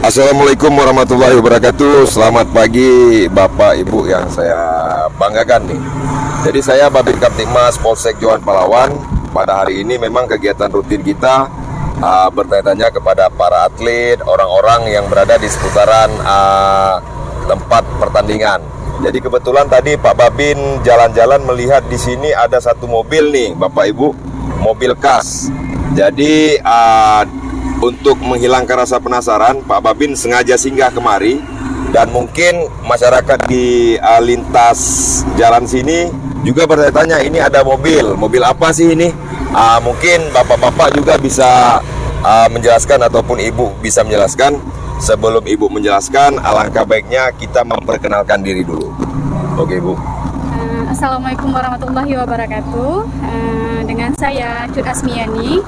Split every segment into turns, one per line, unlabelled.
Assalamualaikum warahmatullahi wabarakatuh. Selamat pagi Bapak Ibu yang saya banggakan nih. Jadi saya Babin Kamtibmas Polsek Johan Palawan. Pada hari ini memang kegiatan rutin kita bertanya kepada para atlet, orang-orang yang berada di seputaran tempat pertandingan. Jadi kebetulan tadi Pak Babin jalan-jalan melihat di sini ada satu mobil nih Bapak Ibu, mobil khas. Jadi untuk menghilangkan rasa penasaran, Pak Babin sengaja singgah kemari. Dan mungkin masyarakat di lintas jalan sini juga bertanya, ini ada mobil apa sih ini? Mungkin bapak-bapak juga bisa menjelaskan ataupun ibu bisa menjelaskan. Sebelum ibu menjelaskan, alangkah baiknya kita memperkenalkan diri dulu. Oke Bu.
Assalamualaikum warahmatullahi wabarakatuh. Dengan saya Cut Asmiani.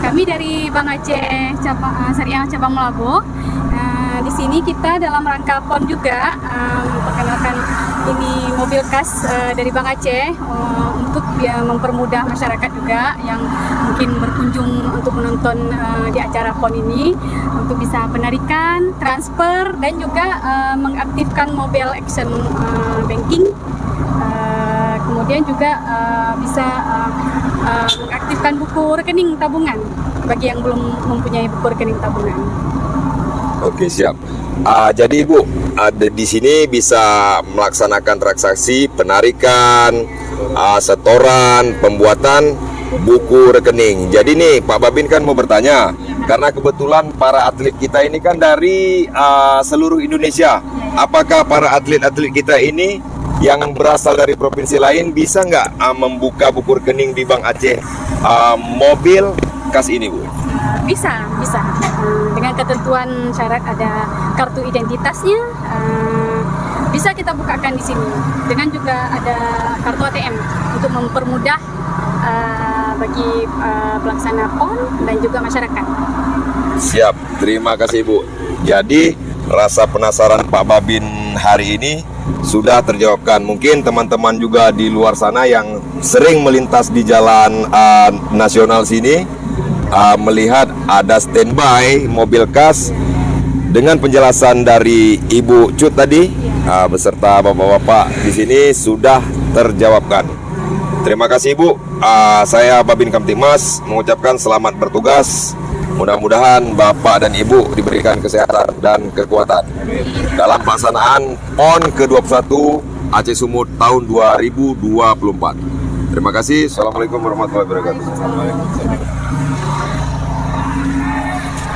Kami dari Bank Aceh Syariah Cabang Melaboh. Di sini kita dalam rangka PON juga memperkenalkan ini mobil khas dari Bank Aceh untuk mempermudah masyarakat juga yang mungkin berkunjung untuk menonton di acara PON ini untuk bisa penarikan, transfer dan juga mengaktifkan mobile action banking. Kemudian juga bisa mengaktifkan buku rekening tabungan bagi yang belum mempunyai buku rekening tabungan.
Oke, siap. Jadi Ibu, ada di sini bisa melaksanakan transaksi penarikan, setoran, pembuatan buku rekening. Jadi nih Pak Babin kan mau bertanya, karena kebetulan para atlet kita ini kan dari seluruh Indonesia. Apakah para atlet-atlet kita ini yang berasal dari provinsi lain bisa nggak membuka buku rekening di Bank Aceh mobil khas ini Bu?
Bisa. Dengan ketentuan syarat ada kartu identitasnya, bisa kita bukakan di sini. Dengan juga ada kartu ATM untuk mempermudah bagi pelaksana PON dan juga masyarakat.
Siap, terima kasih Bu. Jadi rasa penasaran Pak Babin hari ini sudah terjawabkan. Mungkin teman-teman juga di luar sana yang sering melintas di jalan nasional sini melihat ada standby mobil khas dengan penjelasan dari Ibu Cut tadi beserta bapak-bapak di sini sudah terjawabkan. Terima kasih Ibu. Saya Babin Kamtibmas mengucapkan selamat bertugas. Mudah-mudahan Bapak dan Ibu diberikan kesehatan dan kekuatan dalam pelaksanaan PON ke-21 Aceh Sumut tahun 2024. Terima kasih. Assalamualaikum warahmatullahi wabarakatuh.